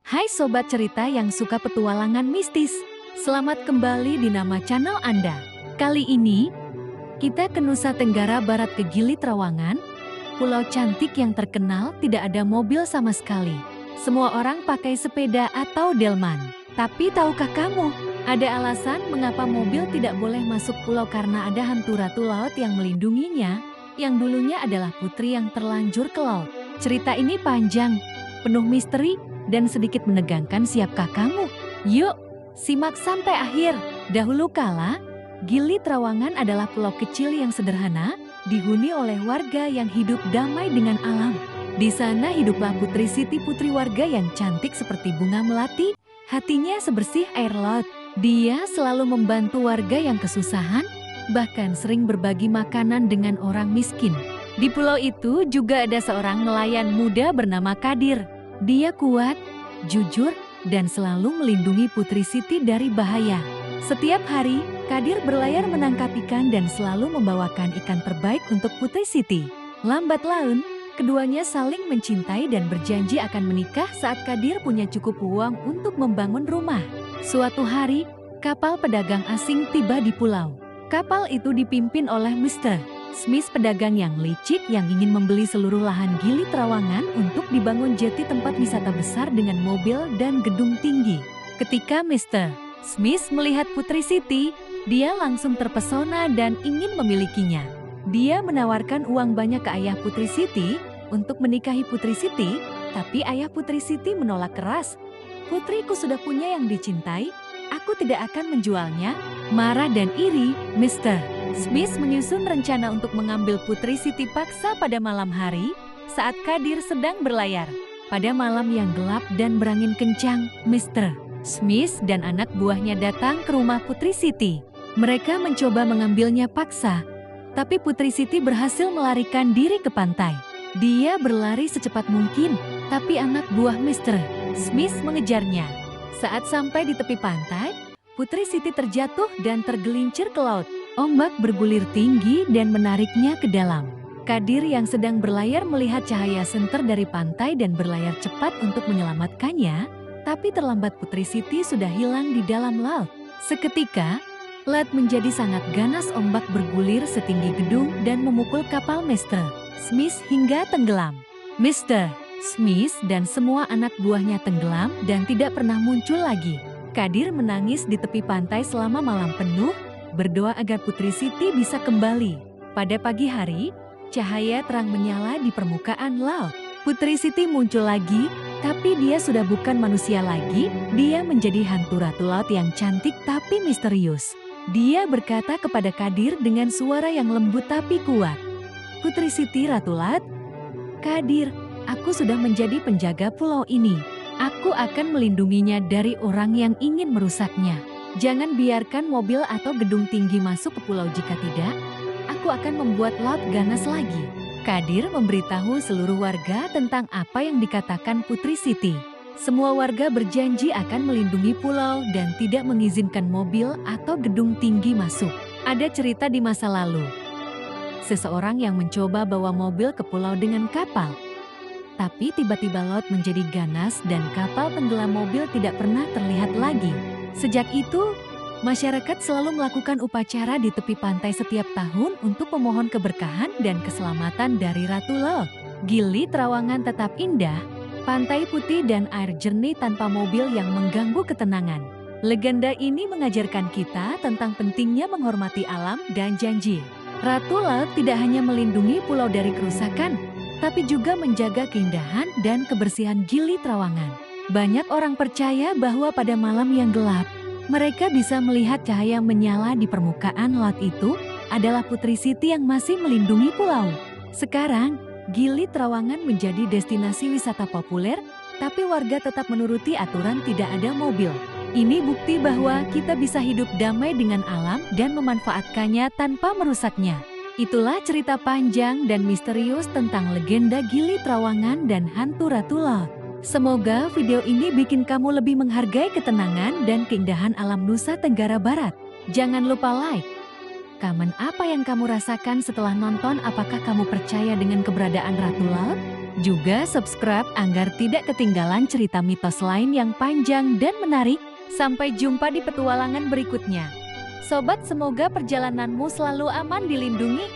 Hai sobat cerita yang suka petualangan mistis. Selamat kembali di nama channel Anda. Kali ini, kita ke Nusa Tenggara Barat ke Gili Trawangan, pulau cantik yang terkenal tidak ada mobil sama sekali. Semua orang pakai sepeda atau delman. Tapi tahukah kamu, ada alasan mengapa mobil tidak boleh masuk pulau karena ada hantu ratu laut yang melindunginya, yang dulunya adalah putri yang terlanjur ke laut. Cerita ini panjang, penuh misteri, dan sedikit menegangkan. Siapkah kamu? Yuk, simak sampai akhir. Dahulu kala, Gili Trawangan adalah pulau kecil yang sederhana, dihuni oleh warga yang hidup damai dengan alam. Di sana hiduplah Putri Siti, putri warga yang cantik seperti bunga melati, hatinya sebersih air laut. Dia selalu membantu warga yang kesusahan, bahkan sering berbagi makanan dengan orang miskin. Di pulau itu juga ada seorang nelayan muda bernama Kadir. Dia kuat, jujur, dan selalu melindungi Putri Siti dari bahaya. Setiap hari, Kadir berlayar menangkap ikan dan selalu membawakan ikan terbaik untuk Putri Siti. Lambat laun, keduanya saling mencintai dan berjanji akan menikah saat Kadir punya cukup uang untuk membangun rumah. Suatu hari, kapal pedagang asing tiba di pulau. Kapal itu dipimpin oleh Mr. Smith, pedagang yang licik yang ingin membeli seluruh lahan Gili Trawangan untuk dibangun jeti tempat wisata besar dengan mobil dan gedung tinggi. Ketika Mr. Smith melihat Putri Siti, dia langsung terpesona dan ingin memilikinya. Dia menawarkan uang banyak ke ayah Putri Siti untuk menikahi Putri Siti, tapi ayah Putri Siti menolak keras. "Putriku sudah punya yang dicintai, aku tidak akan menjualnya." Marah dan iri, Mr. Smith menyusun rencana untuk mengambil Putri Siti paksa pada malam hari saat Kadir sedang berlayar. Pada malam yang gelap dan berangin kencang, Mr. Smith dan anak buahnya datang ke rumah Putri Siti. Mereka mencoba mengambilnya paksa, tapi Putri Siti berhasil melarikan diri ke pantai. Dia berlari secepat mungkin, tapi anak buah Mr. Smith mengejarnya. Saat sampai di tepi pantai, Putri Siti terjatuh dan tergelincir ke laut. Ombak bergulir tinggi dan menariknya ke dalam. Kadir yang sedang berlayar melihat cahaya senter dari pantai dan berlayar cepat untuk menyelamatkannya, tapi terlambat. Putri Siti sudah hilang di dalam laut. Seketika, laut menjadi sangat ganas, ombak bergulir setinggi gedung dan memukul kapal Mr. Smith hingga tenggelam. Mr. Smith dan semua anak buahnya tenggelam dan tidak pernah muncul lagi. Kadir menangis di tepi pantai selama malam penuh, berdoa agar Putri Siti bisa kembali. Pada pagi hari, cahaya terang menyala di permukaan laut. Putri Siti muncul lagi, tapi dia sudah bukan manusia lagi. Dia menjadi hantu ratu laut yang cantik tapi misterius. Dia berkata kepada Kadir dengan suara yang lembut tapi kuat, "Putri Siti, ratu laut, Kadir, aku sudah menjadi penjaga pulau ini. Aku akan melindunginya dari orang yang ingin merusaknya. Jangan biarkan mobil atau gedung tinggi masuk ke pulau, jika tidak, aku akan membuat laut ganas lagi." Kadir memberitahu seluruh warga tentang apa yang dikatakan Putri Siti. Semua warga berjanji akan melindungi pulau dan tidak mengizinkan mobil atau gedung tinggi masuk. Ada cerita di masa lalu. Seseorang yang mencoba bawa mobil ke pulau dengan kapal. Tapi tiba-tiba laut menjadi ganas dan kapal tenggelam, mobil tidak pernah terlihat lagi. Sejak itu, masyarakat selalu melakukan upacara di tepi pantai setiap tahun untuk memohon keberkahan dan keselamatan dari Ratu Laut. Gili Trawangan tetap indah, pantai putih dan air jernih tanpa mobil yang mengganggu ketenangan. Legenda ini mengajarkan kita tentang pentingnya menghormati alam dan janji. Ratu Laut tidak hanya melindungi pulau dari kerusakan, tapi juga menjaga keindahan dan kebersihan Gili Trawangan. Banyak orang percaya bahwa pada malam yang gelap, mereka bisa melihat cahaya menyala di permukaan laut. Itu adalah Putri Siti yang masih melindungi pulau. Sekarang, Gili Trawangan menjadi destinasi wisata populer, tapi warga tetap menuruti aturan tidak ada mobil. Ini bukti bahwa kita bisa hidup damai dengan alam dan memanfaatkannya tanpa merusaknya. Itulah cerita panjang dan misterius tentang legenda Gili Trawangan dan hantu ratu laut. Semoga video ini bikin kamu lebih menghargai ketenangan dan keindahan alam Nusa Tenggara Barat. Jangan lupa like. Komen apa yang kamu rasakan setelah nonton. Apakah kamu percaya dengan keberadaan ratu laut? Juga subscribe agar tidak ketinggalan cerita mitos lain yang panjang dan menarik. Sampai jumpa di petualangan berikutnya. Sobat, semoga perjalananmu selalu aman dilindungi